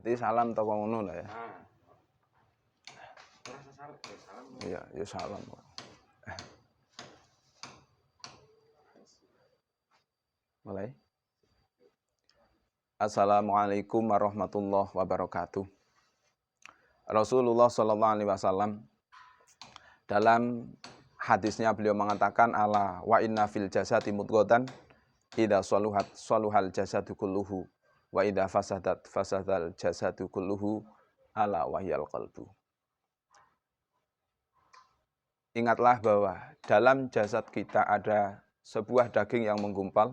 Berarti salam toko ngono lah ya. Nah, rasa salam, salam. Iya, ya salam. Mulai. Assalamualaikum warahmatullahi wabarakatuh. Rasulullah Shallallahu Alaihi Wasallam dalam hadisnya beliau mengatakan ala wa inna fil jasadi mudghatan idza saluhat saluhal jasadu kulluhu wa idza fasadat fasadal jasadu kulluhu ala wahyal qalbu. Ingatlah bahwa dalam jasad kita ada sebuah daging yang menggumpal,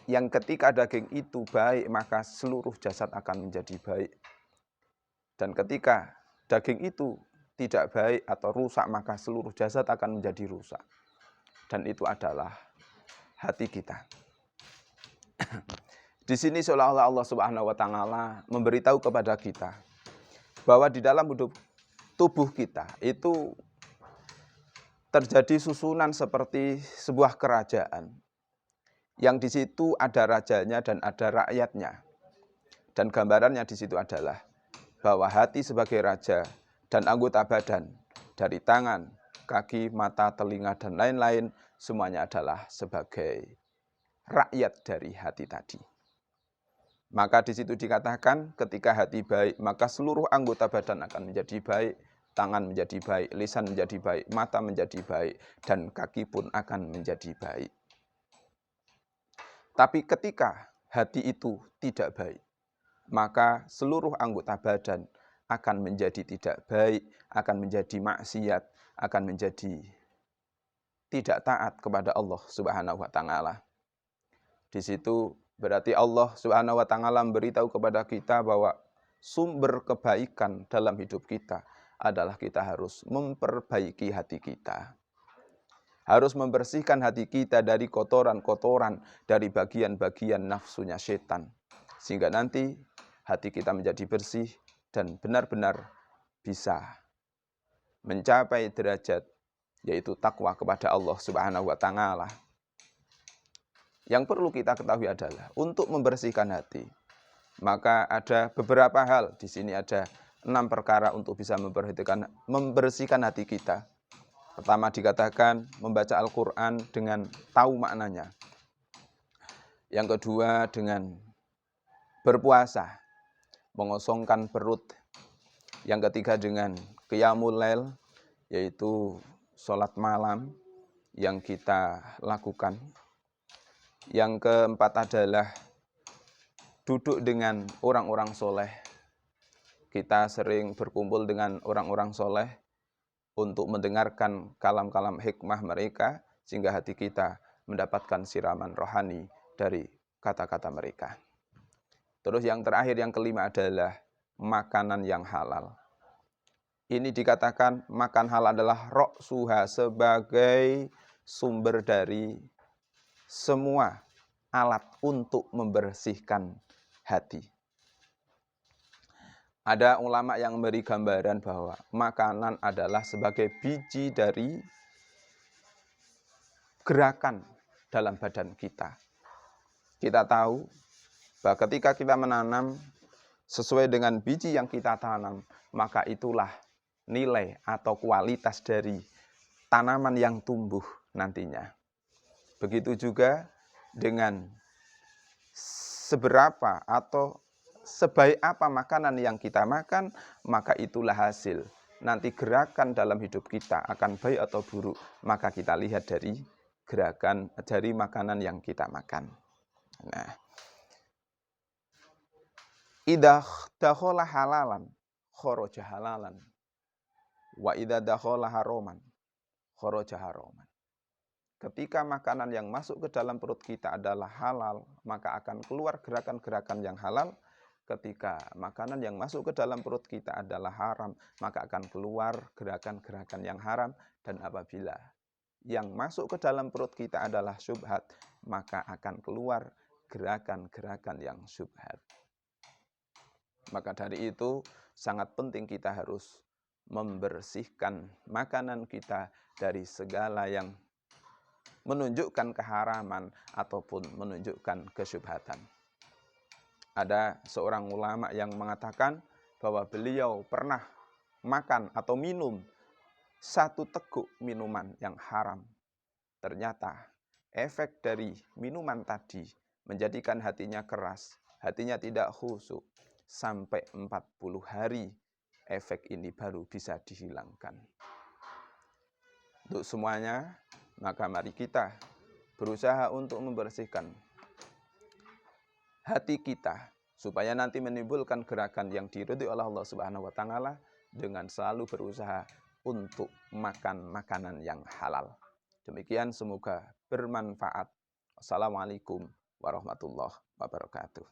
yang ketika daging itu baik maka seluruh jasad akan menjadi baik. Dan ketika daging itu tidak baik atau rusak maka seluruh jasad akan menjadi rusak. Dan itu adalah hati kita. Di sini seolah-olah Allah Subhanahu wa taala memberitahu kepada kita bahwa di dalam hidup tubuh kita itu terjadi susunan seperti sebuah kerajaan. Yang di situ ada rajanya dan ada rakyatnya. Dan gambarannya di situ adalah bahwa hati sebagai raja dan anggota badan dari tangan, kaki, mata, telinga, dan lain-lain semuanya adalah sebagai rakyat dari hati tadi. Maka di situ dikatakan ketika hati baik maka seluruh anggota badan akan menjadi baik, tangan menjadi baik, lisan menjadi baik, mata menjadi baik, dan kaki pun akan menjadi baik. Tapi ketika hati itu tidak baik, maka seluruh anggota badan akan menjadi tidak baik, akan menjadi maksiat, akan menjadi tidak taat kepada Allah Subhanahu wa taala. Di situ berarti Allah Subhanahu wa taala memberitahu kepada kita bahwa sumber kebaikan dalam hidup kita adalah kita harus memperbaiki hati kita. Harus membersihkan hati kita dari kotoran-kotoran, dari bagian-bagian nafsunya setan. Sehingga nanti hati kita menjadi bersih dan benar-benar bisa mencapai derajat, yaitu takwa kepada Allah Subhanahu wa taala. Yang perlu kita ketahui adalah untuk membersihkan hati, maka ada beberapa hal. Di sini ada 6 perkara untuk bisa membersihkan hati kita. Pertama dikatakan membaca Al-Quran dengan tahu maknanya. Yang kedua dengan berpuasa, mengosongkan perut. Yang ketiga dengan qiyamul lail, yaitu sholat malam yang kita lakukan. Yang keempat adalah duduk dengan orang-orang soleh. Kita sering berkumpul dengan orang-orang soleh untuk mendengarkan kalam-kalam hikmah mereka, sehingga hati kita mendapatkan siraman rohani dari kata-kata mereka. Terus yang terakhir, yang kelima adalah makanan yang halal. Ini dikatakan makan halal adalah roksuha, sebagai sumber dari semua alat untuk membersihkan hati. Ada ulama yang memberi gambaran bahwa makanan adalah sebagai biji dari gerakan dalam badan kita. Kita tahu bahwa ketika kita menanam sesuai dengan biji yang kita tanam, maka itulah nilai atau kualitas dari tanaman yang tumbuh nantinya. Begitu juga dengan seberapa atau sebaik apa makanan yang kita makan, maka itulah hasil. Nanti gerakan dalam hidup kita akan baik atau buruk, maka kita lihat dari gerakan dari makanan yang kita makan. Nah, idza dakhala halalan kharaja halalan, wa idza dakhala haraman kharaja haraman. Ketika makanan yang masuk ke dalam perut kita adalah halal, maka akan keluar gerakan-gerakan yang halal. Ketika makanan yang masuk ke dalam perut kita adalah haram, maka akan keluar gerakan-gerakan yang haram. Dan apabila yang masuk ke dalam perut kita adalah syubhat, maka akan keluar gerakan-gerakan yang syubhat. Maka dari itu sangat penting kita harus membersihkan makanan kita dari segala yang menunjukkan keharaman ataupun menunjukkan kesyubhatan. Ada seorang ulama yang mengatakan bahwa beliau pernah makan atau minum satu teguk minuman yang haram. Ternyata efek dari minuman tadi menjadikan hatinya keras, hatinya tidak khusyuk. Sampai 40 hari efek ini baru bisa dihilangkan. Untuk semuanya, maka mari kita berusaha untuk membersihkan hati kita supaya nanti menimbulkan gerakan yang diridhoi oleh Allah Subhanahu wa taala dengan selalu berusaha untuk makan makanan yang halal. Demikian, semoga bermanfaat. Wassalamualaikum warahmatullahi wabarakatuh.